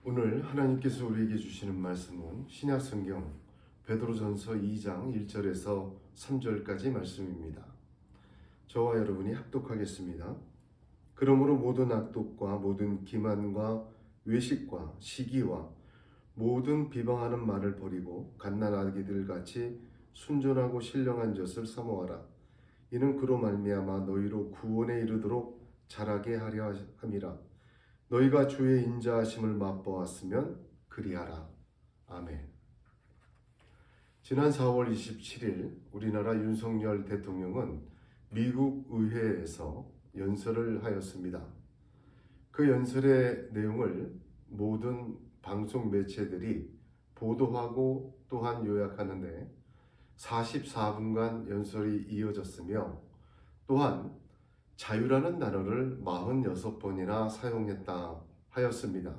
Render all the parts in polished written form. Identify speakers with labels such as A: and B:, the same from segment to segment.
A: 오늘 하나님께서 우리에게 주시는 말씀은 신약성경 베드로전서 2장 1절에서 3절까지 말씀입니다. 저와 여러분이 합독하겠습니다. 그러므로 모든 악독과 모든 기만과 외식과 시기와 모든 비방하는 말을 버리고 갓난아기들 같이 순전하고 신령한 젖을 사모하라. 이는 그로 말미암아 너희로 구원에 이르도록 자라게 하려 함이라. 너희가 주의 인자하심을 맛보았으면 그리하라. 아멘. 지난 4월 27일 우리나라 윤석열 대통령은 미국 의회에서 연설을 하였습니다. 그 연설의 내용을 모든 방송 매체들이 보도하고 또한 요약하는데 44분간 연설이 이어졌으며 또한 자유라는 단어를 46번이나 사용했다 하였습니다.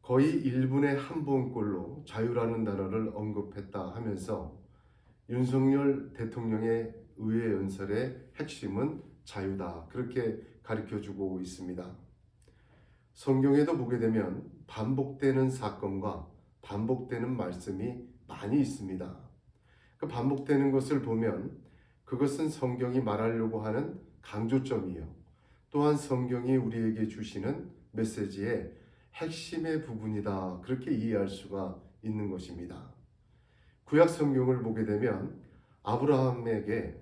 A: 거의 1분에 한 번꼴로 자유라는 단어를 언급했다 하면서 윤석열 대통령의 의회 연설의 핵심은 자유다, 그렇게 가르쳐주고 있습니다. 성경에도 보게 되면 반복되는 사건과 반복되는 말씀이 많이 있습니다. 그 반복되는 것을 보면 그것은 성경이 말하려고 하는 강조점이요, 또한 성경이 우리에게 주시는 메시지의 핵심의 부분이다, 그렇게 이해할 수가 있는 것입니다. 구약 성경을 보게 되면 아브라함에게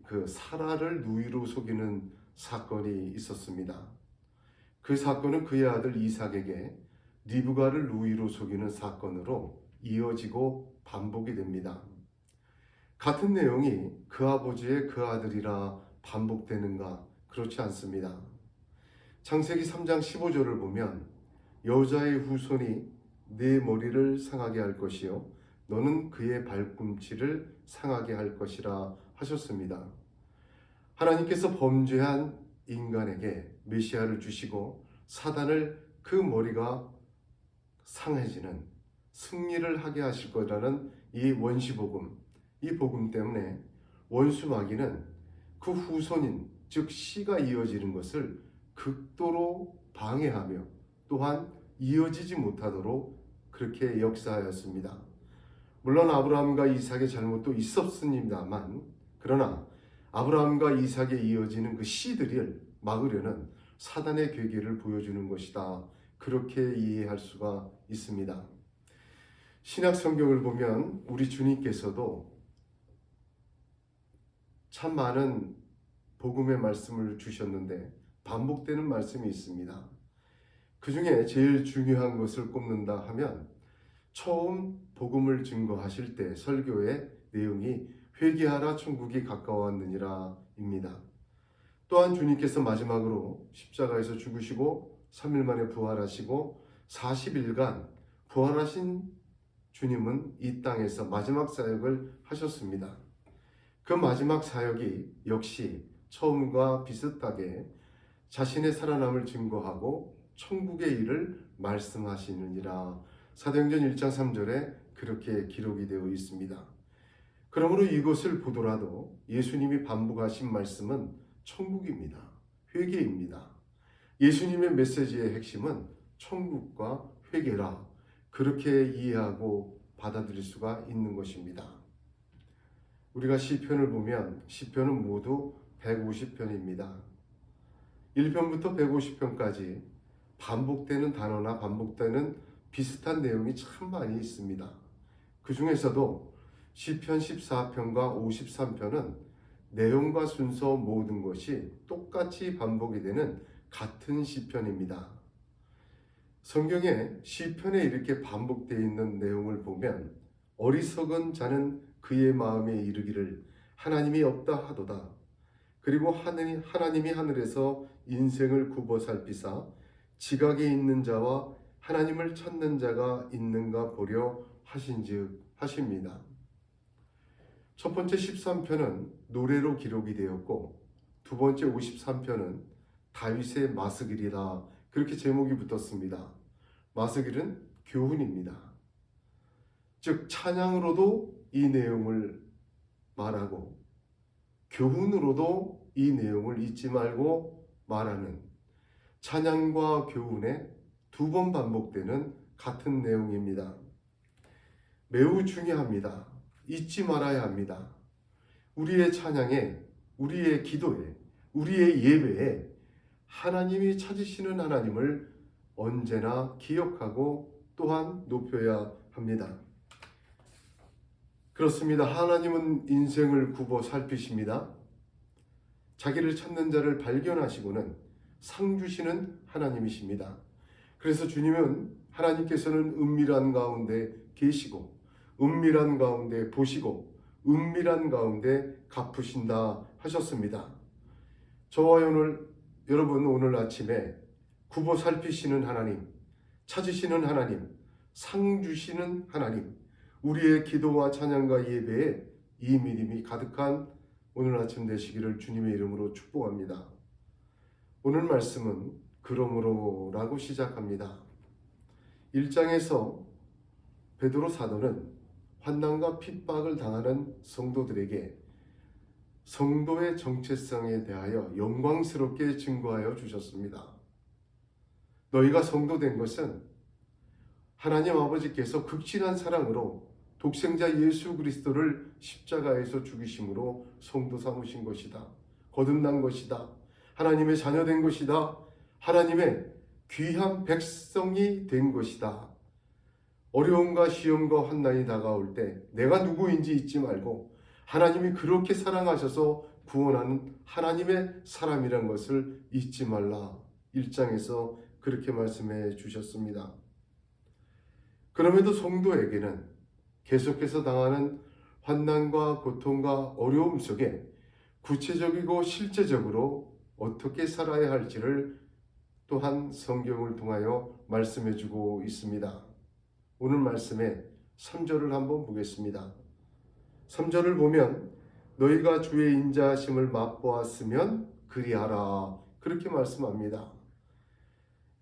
A: 그 사라를 누이로 속이는 사건이 있었습니다. 그 사건은 그의 아들 이삭에게 리브가를 누이로 속이는 사건으로 이어지고 반복이 됩니다. 같은 내용이 그 아버지의 그 아들이라 반복되는가? 그렇지 않습니다. 창세기 3장 15절을 보면 여자의 후손이 네 머리를 상하게 할 것이요 너는 그의 발꿈치를 상하게 할 것이라 하셨습니다. 하나님께서 범죄한 인간에게 메시아를 주시고 사단을 그 머리가 상해지는 승리를 하게 하실 거라는 이 원시복음, 이 복음 때문에 원수 마귀는 그 후손인 즉 씨가 이어지는 것을 극도로 방해하며 또한 이어지지 못하도록 그렇게 역사하였습니다. 물론 아브라함과 이삭의 잘못도 있었습니다만, 그러나 아브라함과 이삭에 이어지는 그 씨들을 막으려는 사단의 괴계를 보여주는 것이다, 그렇게 이해할 수가 있습니다. 신약 성경을 보면 우리 주님께서도 참 많은 복음의 말씀을 주셨는데 반복되는 말씀이 있습니다. 그 중에 제일 중요한 것을 꼽는다 하면 처음 복음을 증거하실 때 설교의 내용이 회개하라 천국이 가까웠느니라 입니다. 또한 주님께서 마지막으로 십자가에서 죽으시고 3일 만에 부활하시고 40일간 부활하신 주님은 이 땅에서 마지막 사역을 하셨습니다. 그 마지막 사역이 역시 처음과 비슷하게 자신의 살아남을 증거하고 천국의 일을 말씀하시느니라, 사도행전 1장 3절에 그렇게 기록이 되어 있습니다. 그러므로 이것을 보더라도 예수님이 반복하신 말씀은 천국입니다. 회개입니다. 예수님의 메시지의 핵심은 천국과 회개라, 그렇게 이해하고 받아들일 수가 있는 것입니다. 우리가 시편을 보면 시편은 모두 150편입니다. 1편부터 150편까지 반복되는 단어나 반복되는 비슷한 내용이 참 많이 있습니다. 그 중에서도 시편 14편과 53편은 내용과 순서 모든 것이 똑같이 반복이 되는 같은 시편입니다. 성경에 시편에 이렇게 반복되어 있는 내용을 보면 어리석은 자는 그의 마음에 이르기를 하나님이 없다 하도다. 그리고 하나님이 하늘에서 인생을 굽어 살피사 지각에 있는 자와 하나님을 찾는 자가 있는가 보려 하신즉 하십니다. 첫 번째 13편은 노래로 기록이 되었고 두 번째 53편은 다윗의 마스길이다, 그렇게 제목이 붙었습니다. 마스길은 교훈입니다. 즉 찬양으로도 이 내용을 말하고 교훈으로도 이 내용을 잊지 말고 말하는 찬양과 교훈의 2번 반복되는 같은 내용입니다. 매우 중요합니다. 잊지 말아야 합니다. 우리의 찬양에, 우리의 기도에, 우리의 예배에 하나님이 찾으시는 하나님을 언제나 기억하고 또한 높여야 합니다. 그렇습니다. 하나님은 인생을 굽어 살피십니다. 자기를 찾는 자를 발견하시고는 상 주시는 하나님이십니다. 그래서 주님은 하나님께서는 은밀한 가운데 계시고 은밀한 가운데 보시고 은밀한 가운데 갚으신다 하셨습니다. 저와 여러분 오늘 아침에 굽어 살피시는 하나님, 찾으시는 하나님, 상 주시는 하나님, 우리의 기도와 찬양과 예배에 이 믿음이 가득한 오늘 아침 되시기를 주님의 이름으로 축복합니다. 오늘 말씀은 그러므로라고 시작합니다. 1장에서 베드로 사도는 환난과 핍박을 당하는 성도들에게 성도의 정체성에 대하여 영광스럽게 증거하여 주셨습니다. 너희가 성도된 것은 하나님 아버지께서 극진한 사랑으로 독생자 예수 그리스도를 십자가에서 죽이심으로 성도 삼으신 것이다. 거듭난 것이다. 하나님의 자녀된 것이다. 하나님의 귀한 백성이 된 것이다. 어려움과 시험과 환난이 다가올 때 내가 누구인지 잊지 말고 하나님이 그렇게 사랑하셔서 구원하는 하나님의 사람이란 것을 잊지 말라. 1장에서 그렇게 말씀해 주셨습니다. 그럼에도 성도에게는 계속해서 당하는 환난과 고통과 어려움 속에 구체적이고 실제적으로 어떻게 살아야 할지를 또한 성경을 통하여 말씀해 주고 있습니다. 오늘 말씀에 3절을 한번 보겠습니다. 3절을 보면 너희가 주의 인자하심을 맛보았으면 그리하라 그렇게 말씀합니다.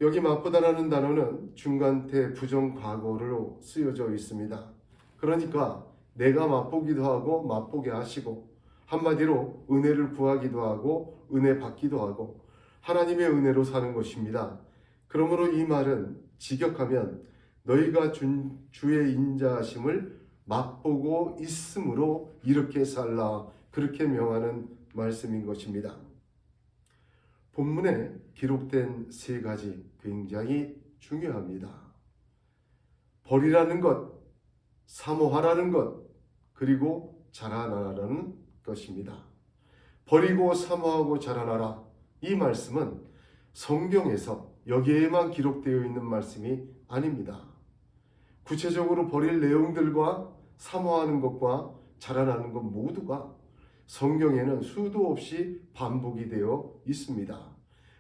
A: 여기 맛보다라는 단어는 중간태 부정과거로 쓰여져 있습니다. 그러니까 내가 맛보기도 하고 맛보게 하시고 한마디로 은혜를 구하기도 하고 은혜 받기도 하고 하나님의 은혜로 사는 것입니다. 그러므로 이 말은 직역하면 너희가 주의 인자하심을 맛보고 있으므로 이렇게 살라 그렇게 명하는 말씀인 것입니다. 본문에 기록된 3가지 굉장히 중요합니다. 버리라는 것, 사모하라는 것, 그리고 자라나라는 것입니다. 버리고 사모하고 자라나라 이 말씀은 성경에서 여기에만 기록되어 있는 말씀이 아닙니다. 구체적으로 버릴 내용들과 사모하는 것과 자라나는 것 모두가 성경에는 수도 없이 반복이 되어 있습니다.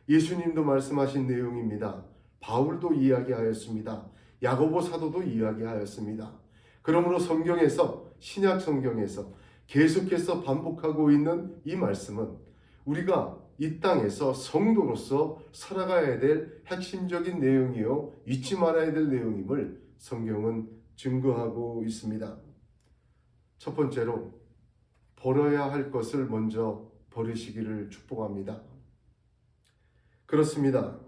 A: 예수님도 말씀하신 내용입니다. 바울도 이야기하였습니다. 야고보 사도도 이야기하였습니다. 그러므로 성경에서 신약 성경에서 계속해서 반복하고 있는 이 말씀은 우리가 이 땅에서 성도로서 살아가야 될 핵심적인 내용이요 잊지 말아야 될 내용임을 성경은 증거하고 있습니다. 첫 번째로 버려야 할 것을 먼저 버리시기를 축복합니다. 그렇습니다.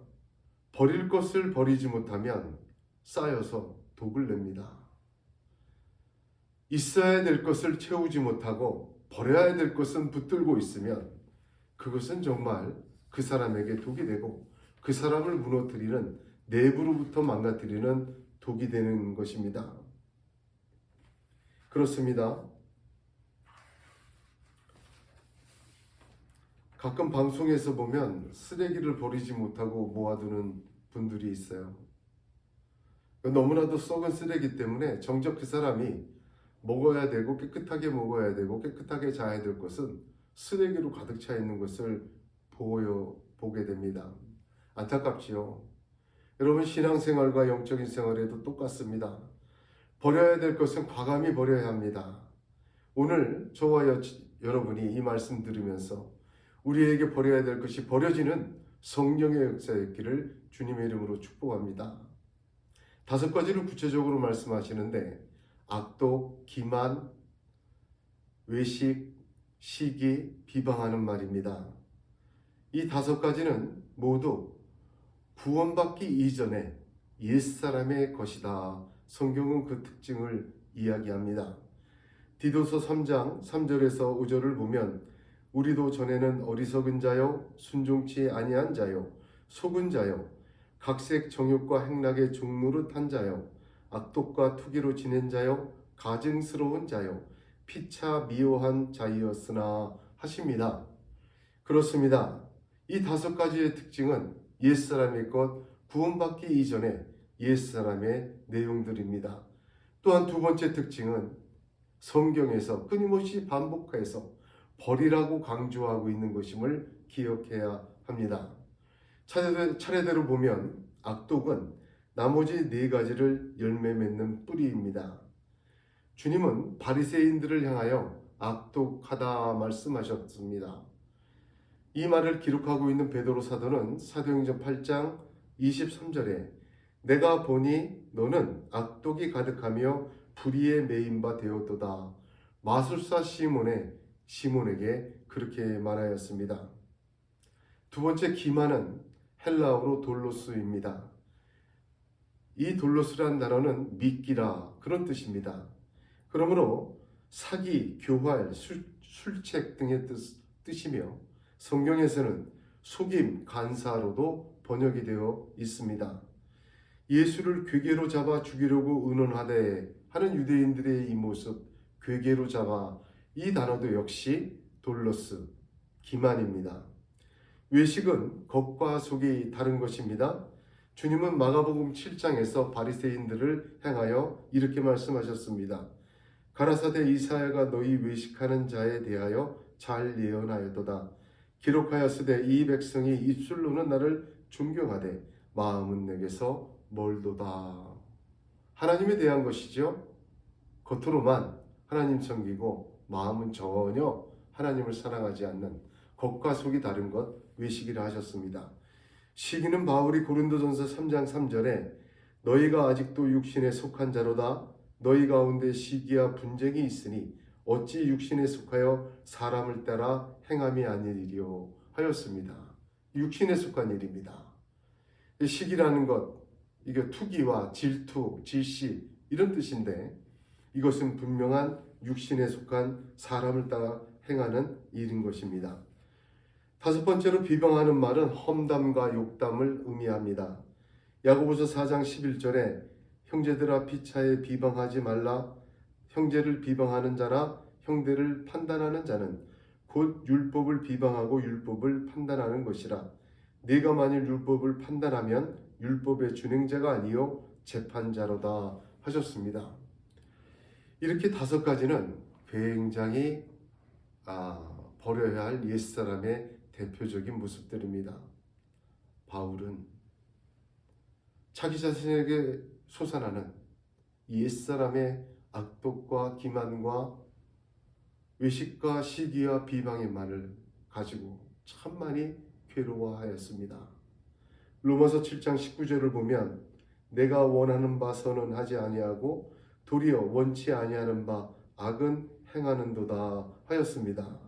A: 버릴 것을 버리지 못하면 쌓여서 독을 냅니다. 있어야 될 것을 채우지 못하고 버려야 될 것은 붙들고 있으면 그것은 정말 그 사람에게 독이 되고 그 사람을 무너뜨리는 내부로부터 망가뜨리는 독이 되는 것입니다. 그렇습니다. 가끔 방송에서 보면 쓰레기를 버리지 못하고 모아두는 분들이 있어요. 너무나도 썩은 쓰레기 때문에 정작 그 사람이 먹어야 되고 깨끗하게 먹어야 되고 깨끗하게 자야 될 것은 쓰레기로 가득 차 있는 것을 보게 됩니다. 안타깝지요. 여러분 신앙생활과 영적인 생활에도 똑같습니다. 버려야 될 것은 과감히 버려야 합니다. 오늘 저와 여러분이 이 말씀 들으면서 우리에게 버려야 될 것이 버려지는 성령의 역사였기를 주님의 이름으로 축복합니다. 5가지를 구체적으로 말씀하시는데 악독, 기만, 외식, 시기, 비방하는 말입니다. 이 5가지는 모두 구원받기 이전에 옛사람의 것이다. 성경은 그 특징을 이야기합니다. 디도서 3장 3절에서 5절을 보면 우리도 전에는 어리석은 자요 순종치 아니한 자요 속은 자요 각색 정욕과 행락의 종노릇한 자요 악독과 투기로 지낸 자요 가증스러운 자요 피차 미워한 자이었으나 하십니다. 그렇습니다. 이 5가지의 특징은 옛사람의 것, 구원받기 이전의 옛사람의 내용들입니다. 또한 두 번째 특징은 성경에서 끊임없이 반복해서 버리라고 강조하고 있는 것임을 기억해야 합니다. 차례대로 보면 악독은 나머지 4가지를 열매 맺는 뿌리입니다. 주님은 바리새인들을 향하여 악독하다 말씀하셨습니다. 이 말을 기록하고 있는 베드로 사도는 사도행전 8장 23절에 내가 보니 너는 악독이 가득하며 불의에 매인 바 되었도다. 마술사 시몬에게 그렇게 말하였습니다. 두 번째 기만은 헬라어로 돌로스입니다. 이 돌로스란 단어는 미끼라 그런 뜻입니다. 그러므로 사기, 교활, 술책 등의 뜻이며 성경에서는 속임, 간사로도 번역이 되어 있습니다. 예수를 괴계로 잡아 죽이려고 의논하되 하는 유대인들의 이 모습, 괴계로 잡아, 이 단어도 역시 돌로스, 기만입니다. 외식은 겉과 속이 다른 것입니다. 주님은 마가복음 7장에서 바리새인들을 향하여 이렇게 말씀하셨습니다. 가라사대 이사야가 너희 외식하는 자에 대하여 잘 예언하였도다. 기록하였으되 이 백성이 입술로는 나를 존경하되 마음은 내게서 멀도다. 하나님에 대한 것이죠. 겉으로만 하나님 섬기고 마음은 전혀 하나님을 사랑하지 않는 겉과 속이 다른 것 외식이라 하셨습니다. 시기는 바울이 고린도전서 3장 3절에 너희가 아직도 육신에 속한 자로다. 너희 가운데 시기와 분쟁이 있으니 어찌 육신에 속하여 사람을 따라 행함이 아니리요 하였습니다. 육신에 속한 일입니다. 시기라는 것, 이게 투기와 질투, 질시 이런 뜻인데 이것은 분명한 육신에 속한 사람을 따라 행하는 일인 것입니다. 5번째로 비방하는 말은 험담과 욕담을 의미합니다. 야고보서 4장 11절에 형제들아 피차에 비방하지 말라. 형제를 비방하는 자나 형제를 판단하는 자는 곧 율법을 비방하고 율법을 판단하는 것이라. 네가 만일 율법을 판단하면 율법의 준행자가 아니요 재판자로다 하셨습니다. 이렇게 5가지는 굉장히 버려야 할 옛사람의 대표적인 모습들입니다. 바울은 자기 자신에게 솟아나는 옛사람의 악독과 기만과 외식과 시기와 비방의 말을 가지고 참 많이 괴로워하였습니다. 로마서 7장 19절을 보면 내가 원하는 바 선언하지 아니하고 도리어 원치 아니하는 바 악은 행하는도다 하였습니다.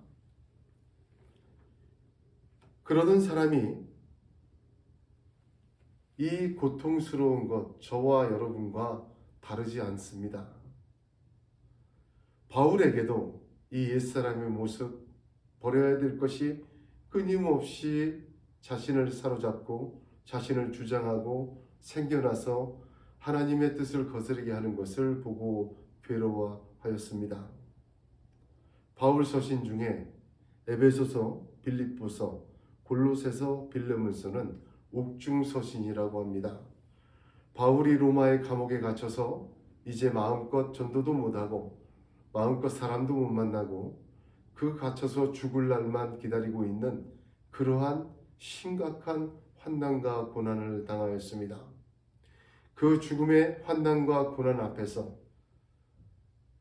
A: 그러던 사람이 이 고통스러운 것 저와 여러분과 다르지 않습니다. 바울에게도 이 옛사람의 모습 버려야 될 것이 끊임없이 자신을 사로잡고 자신을 주장하고 생겨나서 하나님의 뜻을 거스르게 하는 것을 보고 괴로워하였습니다. 바울 서신 중에 에베소서, 빌립보서, 골로새서, 빌레몬서는 옥중 서신이라고 합니다. 바울이 로마의 감옥에 갇혀서 이제 마음껏 전도도 못하고 마음껏 사람도 못 만나고 그 갇혀서 죽을 날만 기다리고 있는 그러한 심각한 환난과 고난을 당하였습니다. 그 죽음의 환난과 고난 앞에서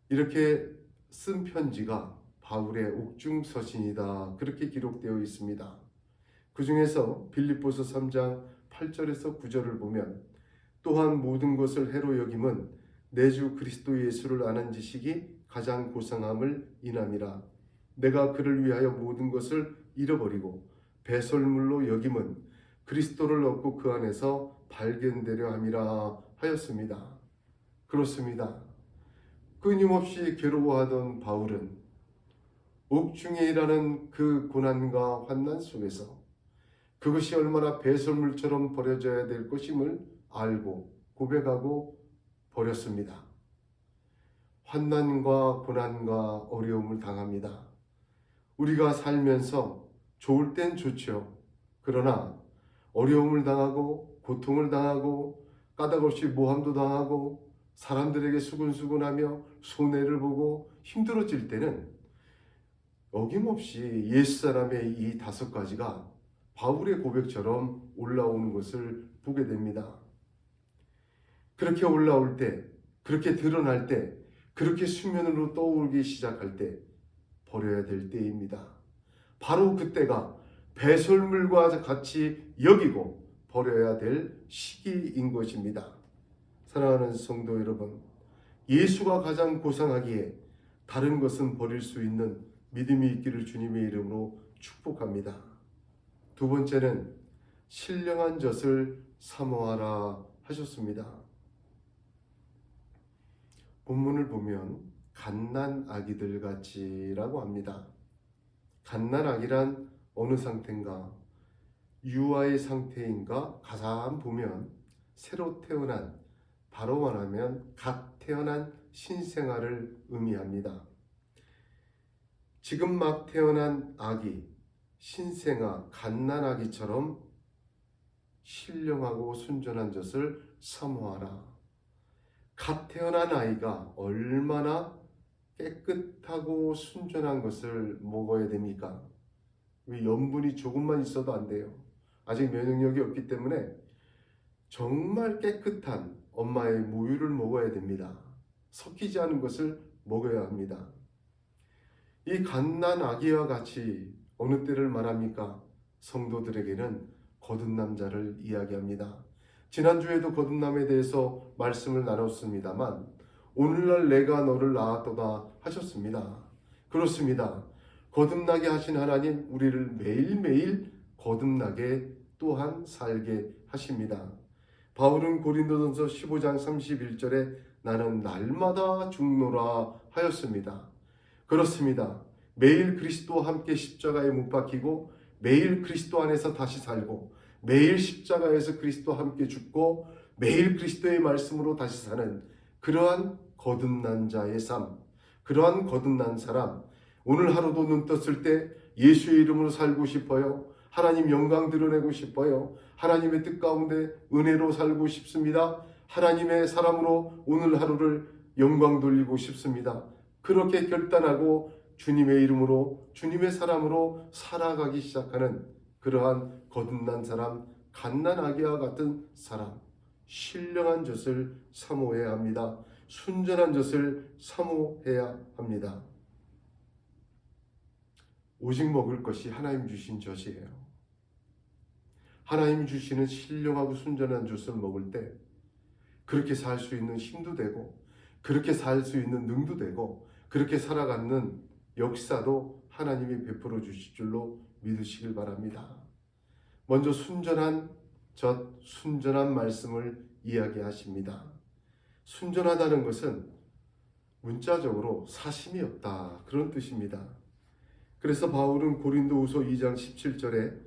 A: 이렇게 쓴 편지가 바울의 옥중 서신이다 그렇게 기록되어 있습니다. 그 중에서 빌립보서 3장 8절에서 9절을 보면 또한 모든 것을 해로 여김은 내 주 그리스도 예수를 아는 지식이 가장 고상함을 인함이라. 내가 그를 위하여 모든 것을 잃어버리고 배설물로 여김은 그리스도를 얻고 그 안에서 발견되려 함이라 하였습니다. 그렇습니다. 끊임없이 괴로워하던 바울은 옥중에 일하는 그 고난과 환난 속에서 그것이 얼마나 배설물처럼 버려져야 될 것임을 알고 고백하고 버렸습니다. 환난과 고난과 어려움을 당합니다. 우리가 살면서 좋을 땐 좋죠. 그러나 어려움을 당하고 고통을 당하고 까닭없이 모함도 당하고 사람들에게 수근수근하며 손해를 보고 힘들어질 때는 어김없이 옛사람의 이 5가지가 바울의 고백처럼 올라오는 것을 보게 됩니다. 그렇게 올라올 때, 그렇게 드러날 때, 그렇게 수면으로 떠오르기 시작할 때 버려야 될 때입니다. 바로 그때가 배설물과 같이 여기고 버려야 될 시기인 것입니다. 사랑하는 성도 여러분, 예수가 가장 고상하기에 다른 것은 버릴 수 있는 믿음이 있기를 주님의 이름으로 축복합니다. 두 번째는 신령한 젖을 사모하라 하셨습니다. 본문을 보면 갓난 아기들 같이라고 합니다. 갓난 아기란 어느 상태인가? 유아의 상태인가? 가만 보면 새로 태어난, 바로 말하면 갓 태어난 신생아를 의미합니다. 지금 막 태어난 아기, 신생아, 갓난아기처럼 신령하고 순전한 젖을 사모하라. 갓 태어난 아이가 얼마나 깨끗하고 순전한 것을 먹어야 됩니까? 염분이 조금만 있어도 안 돼요. 아직 면역력이 없기 때문에 정말 깨끗한 엄마의 모유를 먹어야 됩니다. 섞이지 않은 것을 먹어야 합니다. 이 갓난 아기와 같이 어느 때를 말합니까? 성도들에게는 거듭난 자를 이야기합니다. 지난주에도 거듭남에 대해서 말씀을 나눴습니다만 오늘날 내가 너를 낳았도다 하셨습니다. 그렇습니다. 거듭나게 하신 하나님 우리를 매일매일 거듭나게 또한 살게 하십니다. 바울은 고린도전서 15장 31절에 나는 날마다 죽노라 하였습니다. 그렇습니다. 매일 그리스도와 함께 십자가에 못 박히고 매일 그리스도 안에서 다시 살고 매일 십자가에서 그리스도와 함께 죽고 매일 그리스도의 말씀으로 다시 사는 그러한 거듭난 자의 삶, 그러한 거듭난 사람, 오늘 하루도 눈 떴을 때 예수의 이름으로 살고 싶어요. 하나님 영광 드러내고 싶어요. 하나님의 뜻 가운데 은혜로 살고 싶습니다. 하나님의 사람으로 오늘 하루를 영광 돌리고 싶습니다. 그렇게 결단하고 주님의 이름으로 주님의 사람으로 살아가기 시작하는 그러한 거듭난 사람, 갓난 아기와 같은 사람, 신령한 젖을 사모해야 합니다. 순전한 젖을 사모해야 합니다. 오직 먹을 것이 하나님 주신 젖이에요. 하나님 주시는 신령하고 순전한 젖을 먹을 때 그렇게 살 수 있는 힘도 되고 그렇게 살 수 있는 능도 되고 그렇게 살아가는 역사도 하나님이 베풀어 주실 줄로 믿으시길 바랍니다. 먼저 순전한 젖, 순전한 말씀을 이야기하십니다. 순전하다는 것은 문자적으로 사심이 없다 그런 뜻입니다. 그래서 바울은 고린도후서 2장 17절에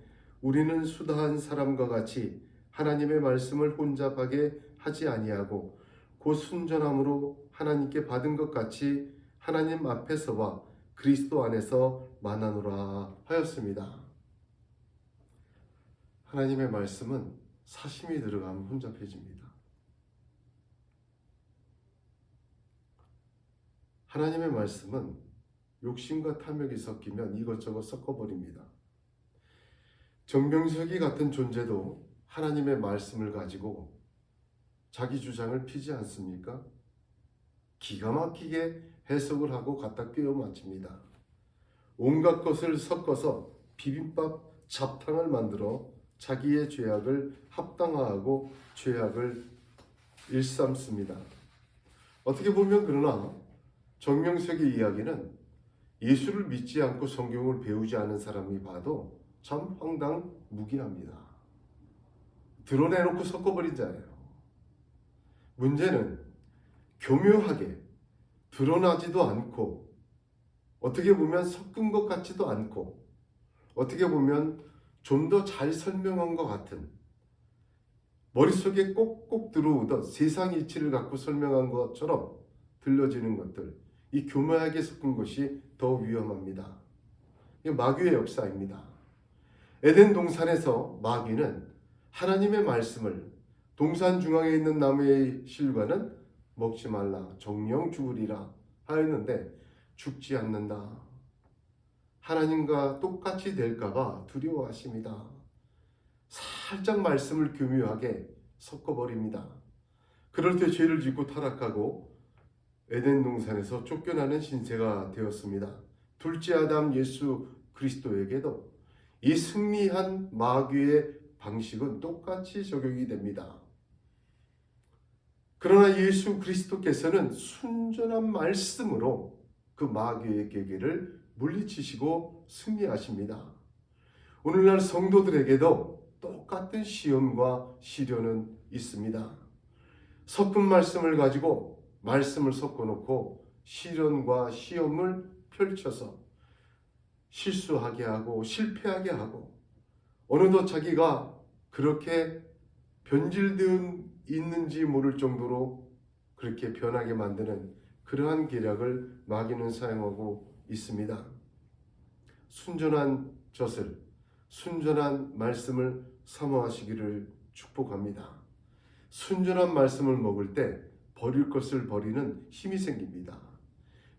A: 우리는 수다한 사람과 같이 하나님의 말씀을 혼잡하게 하지 아니하고 곧 순전함으로 하나님께 받은 것 같이 하나님 앞에서와 그리스도 안에서 만나노라 하였습니다. 하나님의 말씀은 사심이 들어가면 혼잡해집니다. 하나님의 말씀은 욕심과 탐욕이 섞이면 이것저것 섞어버립니다. 정명석이 같은 존재도 하나님의 말씀을 가지고 자기 주장을 피지 않습니까? 기가 막히게 해석을 하고 갖다 끼워 맞춥니다. 온갖 것을 섞어서 비빔밥 잡탕을 만들어 자기의 죄악을 합당화하고 죄악을 일삼습니다. 어떻게 보면 그러나 정명석의 이야기는 예수를 믿지 않고 성경을 배우지 않은 사람이 봐도 참 황당무계합니다. 드러내놓고 섞어버린 자예요. 문제는 교묘하게 드러나지도 않고 어떻게 보면 섞은 것 같지도 않고 어떻게 보면 좀 더 잘 설명한 것 같은 머릿속에 꼭꼭 들어오던 세상 이치를 갖고 설명한 것처럼 들려지는 것들, 이 교묘하게 섞은 것이 더 위험합니다. 이게 마귀의 역사입니다. 에덴 동산에서 마귀는 하나님의 말씀을 동산 중앙에 있는 나무의 실과는 먹지 말라 정령 죽으리라 하였는데 죽지 않는다. 하나님과 똑같이 될까봐 두려워하십니다. 살짝 말씀을 교묘하게 섞어버립니다. 그럴 때 죄를 짓고 타락하고 에덴 동산에서 쫓겨나는 신세가 되었습니다. 둘째 아담 예수 그리스도에게도 이 승리한 마귀의 방식은 똑같이 적용이 됩니다. 그러나 예수 그리스도께서는 순전한 말씀으로 그 마귀의 계계를 물리치시고 승리하십니다. 오늘날 성도들에게도 똑같은 시험과 시련은 있습니다. 섞은 말씀을 가지고 말씀을 섞어놓고 시련과 시험을 펼쳐서 실수하게 하고 실패하게 하고 어느덧 자기가 그렇게 변질되어 있는지 모를 정도로 그렇게 변하게 만드는 그러한 계략을 마귀는 사용하고 있습니다. 순전한 젖을, 순전한 말씀을 사모하시기를 축복합니다. 순전한 말씀을 먹을 때 버릴 것을 버리는 힘이 생깁니다.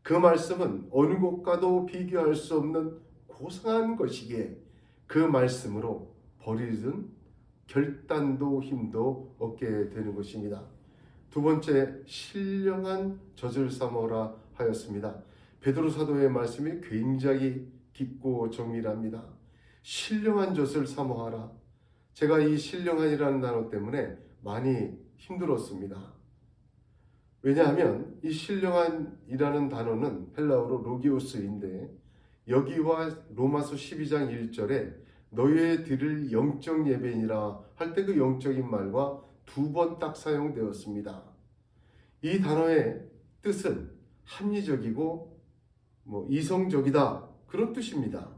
A: 그 말씀은 어느 것과도 비교할 수 없는 고상한 것이기에 그 말씀으로 버리는 결단도 힘도 얻게 되는 것입니다. 두 번째, 신령한 젖을 사모라 하였습니다. 베드로 사도의 말씀이 굉장히 깊고 정밀합니다. 신령한 젖을 사모하라. 제가 이 신령한이라는 단어 때문에 많이 힘들었습니다. 왜냐하면 이 신령한이라는 단어는 헬라어로 로기오스인데 여기와 로마서 12장 1절에 너희의 드릴 영적 예배니라 할 때 그 영적인 말과 두 번 딱 사용되었습니다. 이 단어의 뜻은 합리적이고 이성적이다 그런 뜻입니다.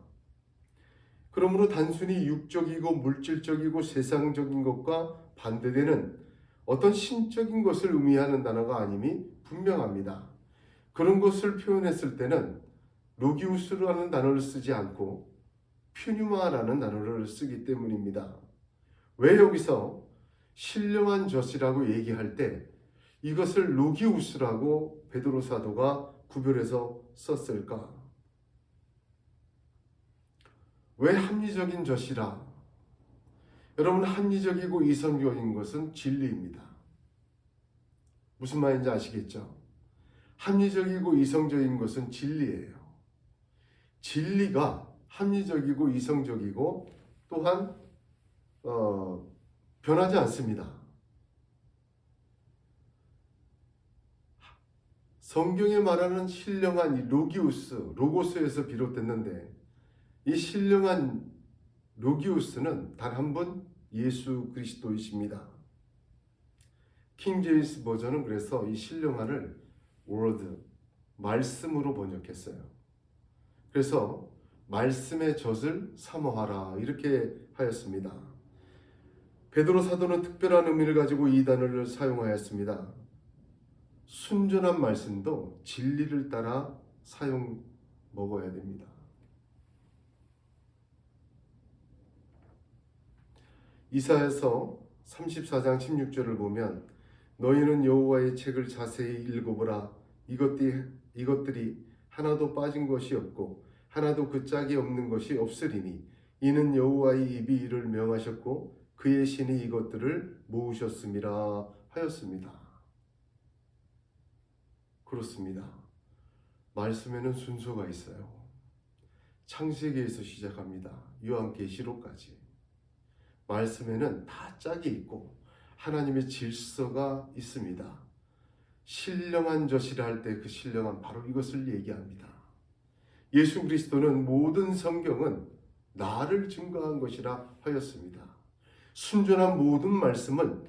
A: 그러므로 단순히 육적이고 물질적이고 세상적인 것과 반대되는 어떤 신적인 것을 의미하는 단어가 아님이 분명합니다. 그런 것을 표현했을 때는 로기우스라는 단어를 쓰지 않고 퓨뉴마라는 단어를 쓰기 때문입니다. 왜 여기서 신령한 젖이라고 얘기할 때 이것을 로기우스라고 베드로 사도가 구별해서 썼을까? 왜 합리적인 젖이라? 여러분, 합리적이고 이성적인 것은 진리입니다. 무슨 말인지 아시겠죠? 합리적이고 이성적인 것은 진리예요. 진리가 합리적이고 이성적이고 또한 변하지 않습니다. 성경에 말하는 신령한 이 로고스에서 비롯됐는데 이 신령한 로기우스는 단 한 분 예수 그리스도이십니다. 킹 제임스 버전은 그래서 이 신령한을 word, 말씀으로 번역했어요. 그래서 말씀의 젖을 사모하라 이렇게 하였습니다. 베드로 사도는 특별한 의미를 가지고 이 단어를 사용하였습니다. 순전한 말씀도 진리를 따라 먹어야 됩니다. 이사야서 34장 16절을 보면 너희는 여호와의 책을 자세히 읽어보라. 이것들이 하나도 빠진 것이 없고 하나도 그 짝이 없는 것이 없으리니 이는 여호와의 입이 이를 명하셨고 그의 신이 이것들을 모으셨음이라 하였습니다. 그렇습니다. 말씀에는 순서가 있어요. 창세기에서 시작합니다. 요한계시록까지. 말씀에는 다 짝이 있고 하나님의 질서가 있습니다. 신령한 젖이라 할 때 그 신령한 바로 이것을 얘기합니다. 예수 그리스도는 모든 성경은 나를 증거한 것이라 하였습니다. 순전한 모든 말씀은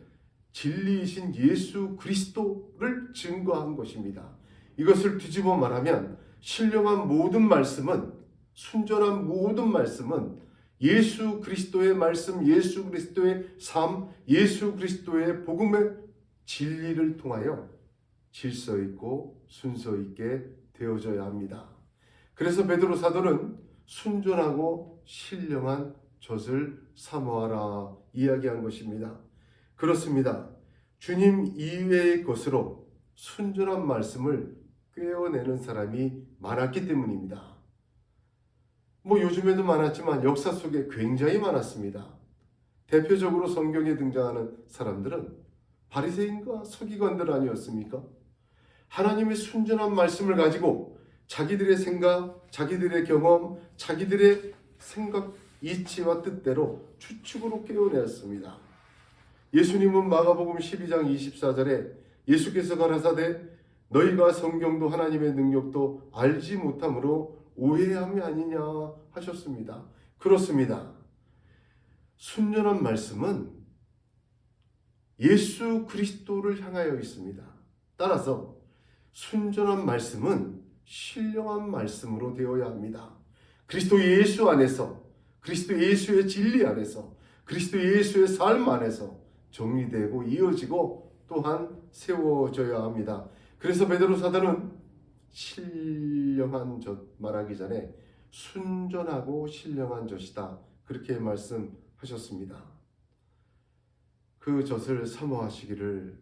A: 진리이신 예수 그리스도를 증거한 것입니다. 이것을 뒤집어 말하면 신령한 모든 말씀은, 순전한 모든 말씀은 예수 그리스도의 말씀, 예수 그리스도의 삶, 예수 그리스도의 복음의 진리를 통하여 질서 있고 순서 있게 되어져야 합니다. 그래서 베드로 사도는 순전하고 신령한 젖을 사모하라 이야기한 것입니다. 그렇습니다. 주님 이외의 것으로 순전한 말씀을 꿰어내는 사람이 많았기 때문입니다. 요즘에도 많았지만 역사 속에 굉장히 많았습니다. 대표적으로 성경에 등장하는 사람들은 바리새인과 서기관들 아니었습니까? 하나님의 순전한 말씀을 가지고 자기들의 생각, 자기들의 경험, 자기들의 생각, 이치와 뜻대로 추측으로 꿰어내었습니다. 예수님은 마가복음 12장 24절에 예수께서 가라사대 너희가 성경도 하나님의 능력도 알지 못함으로 오해함이 아니냐 하셨습니다. 그렇습니다. 순전한 말씀은 예수 그리스도를 향하여 있습니다. 따라서 순전한 말씀은 신령한 말씀으로 되어야 합니다. 그리스도 예수 안에서, 그리스도 예수의 진리 안에서, 그리스도 예수의 삶 안에서 정리되고 이어지고 또한 세워져야 합니다. 그래서 베드로 사도는 신령한 젖 말하기 전에 순전하고 신령한 젖이다 그렇게 말씀하셨습니다. 그 젖을 사모하시기를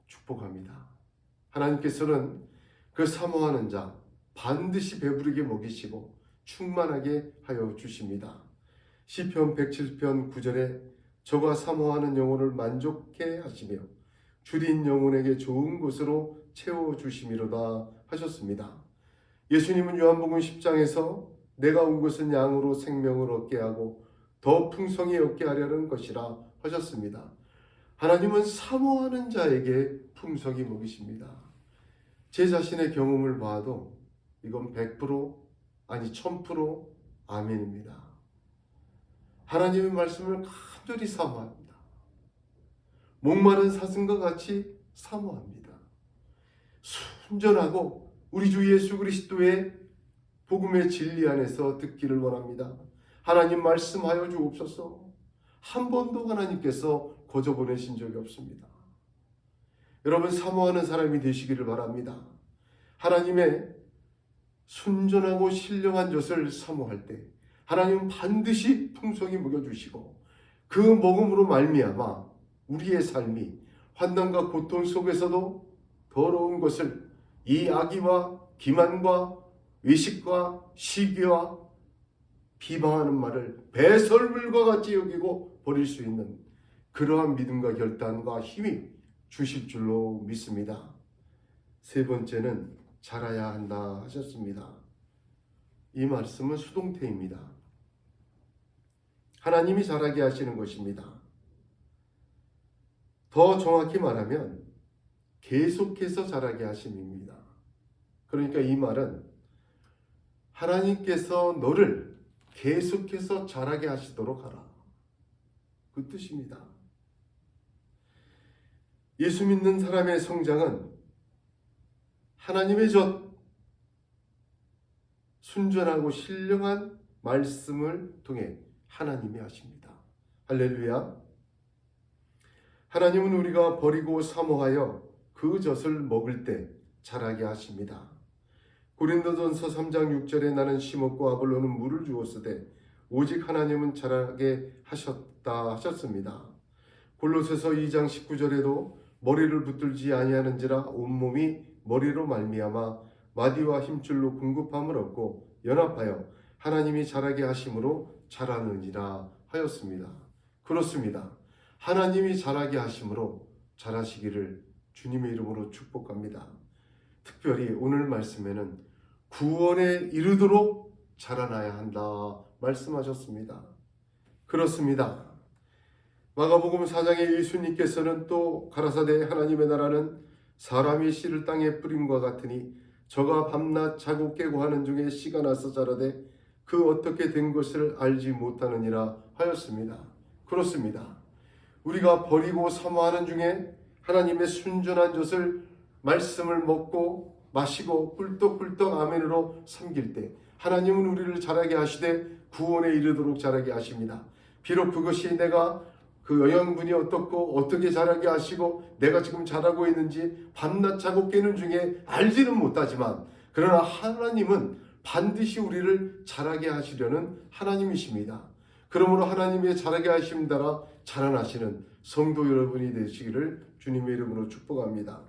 A: 축복합니다. 하나님께서는 그 사모하는 자 반드시 배부르게 먹이시고 충만하게 하여 주십니다. 시편 107편 9절에 저가 사모하는 영혼을 만족해 하시며 줄인 영혼에게 좋은 것으로 채워주심이로다 하셨습니다. 예수님은 요한복음 10장에서 내가 온 것은 양으로 생명을 얻게 하고 더 풍성히 얻게 하려는 것이라 하셨습니다. 하나님은 사모하는 자에게 풍성히 먹이십니다. 제 자신의 경험을 봐도 이건 100% 아니 1000% 아멘입니다. 하나님의 말씀을 간절히 사모합니다. 목마른 사슴과 같이 사모합니다. 순전하고 우리 주 예수 그리스도의 복음의 진리 안에서 듣기를 원합니다. 하나님 말씀하여 주옵소서. 한 번도 하나님께서 거저 보내신 적이 없습니다. 여러분 사모하는 사람이 되시기를 바랍니다. 하나님의 순전하고 신령한 젖을 사모할 때 하나님은 반드시 풍성히 먹여주시고 그 먹음으로 말미암아 우리의 삶이 환난과 고통 속에서도 더러운 것을 이 악의와 기만과 외식과 시기와 비방하는 말을 배설물과 같이 여기고 버릴 수 있는 그러한 믿음과 결단과 힘이 주실 줄로 믿습니다. 세 번째는 자라야 한다 하셨습니다. 이 말씀은 수동태입니다. 하나님이 자라게 하시는 것입니다. 더 정확히 말하면 계속해서 자라게 하심입니다. 그러니까 이 말은 하나님께서 너를 계속해서 자라게 하시도록 하라. 그 뜻입니다. 예수 믿는 사람의 성장은 하나님의 젖, 순전하고 신령한 말씀을 통해 하나님이 하십니다. 할렐루야. 하나님은 우리가 버리고 사모하여 그 젖을 먹을 때 자라게 하십니다. 고린도전서 3장 6절에 나는 심었고 아볼로는 물을 주었으되 오직 하나님은 자라게 하셨다 하셨습니다. 골로새서 2장 19절에도 머리를 붙들지 아니하는지라 온몸이 머리로 말미암아 마디와 힘줄로 궁급함을 얻고 연합하여 하나님이 자라게 하심으로 자라느니라 하였습니다. 그렇습니다. 하나님이 자라게 하심으로 자라시기를 주님의 이름으로 축복합니다. 특별히 오늘 말씀에는 구원에 이르도록 자라나야 한다 말씀하셨습니다. 그렇습니다. 마가복음 4장의 예수님께서는 또 가라사대 하나님의 나라는 사람이 씨를 땅에 뿌림과 같으니 저가 밤낮 자고 깨고 하는 중에 씨가 나서 자라되 그 어떻게 된 것을 알지 못하느니라 하였습니다. 그렇습니다. 우리가 버리고 사모하는 중에 하나님의 순전한 젖을 말씀을 먹고 마시고 꿀떡꿀떡 아멘으로 섬길 때 하나님은 우리를 자라게 하시되 구원에 이르도록 자라게 하십니다. 비록 그것이 내가 그 영양분이 어떻고 어떻게 자라게 하시고 내가 지금 자라고 있는지 밤낮 자고 깨는 중에 알지는 못하지만 그러나 하나님은 반드시 우리를 자라게 하시려는 하나님이십니다. 그러므로 하나님의 자라게 하심 따라 자라나시는 성도 여러분이 되시기를 주님의 이름으로 축복합니다.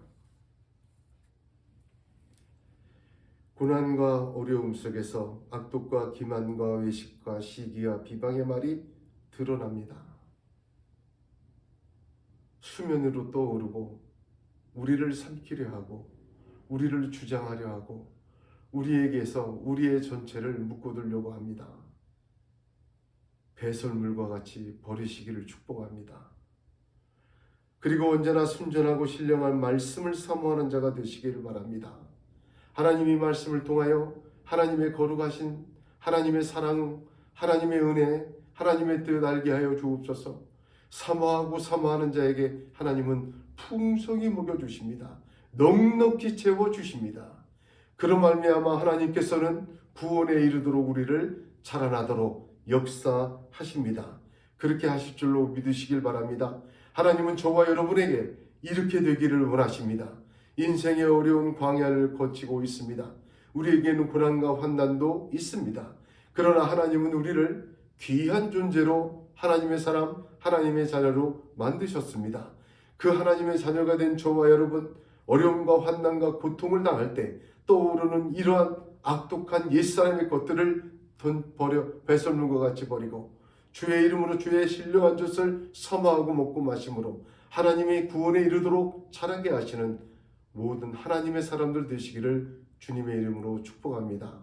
A: 고난과 어려움 속에서 악독과 기만과 외식과 시기와 비방의 말이 드러납니다. 수면으로 떠오르고 우리를 삼키려 하고 우리를 주장하려 하고 우리에게서 우리의 전체를 묶어두려고 합니다. 배설물과 같이 버리시기를 축복합니다. 그리고 언제나 순전하고 신령한 말씀을 사모하는 자가 되시기를 바랍니다. 하나님의 말씀을 통하여 하나님의 거룩하신 하나님의 사랑, 하나님의 은혜, 하나님의 뜻 알게 하여 주옵소서. 사모하고 사모하는 자에게 하나님은 풍성히 먹여주십니다. 넉넉히 채워주십니다. 그런 말미암아 하나님께서는 구원에 이르도록 우리를 자라나도록 역사하십니다. 그렇게 하실 줄로 믿으시길 바랍니다. 하나님은 저와 여러분에게 이렇게 되기를 원하십니다. 인생의 어려운 광야를 거치고 있습니다. 우리에게는 고난과 환난도 있습니다. 그러나 하나님은 우리를 귀한 존재로 하나님의 사람, 하나님의 자녀로 만드셨습니다. 그 하나님의 자녀가 된 저와 여러분, 어려움과 환난과 고통을 당할 때 떠오르는 이러한 악독한 옛사람의 것들을 버려 배설물과 같이 버리고 주의 이름으로 주의 신령한 젖을 사모하고 먹고 마심으로 하나님의 구원에 이르도록 자라게 하시는 모든 하나님의 사람들 되시기를 주님의 이름으로 축복합니다.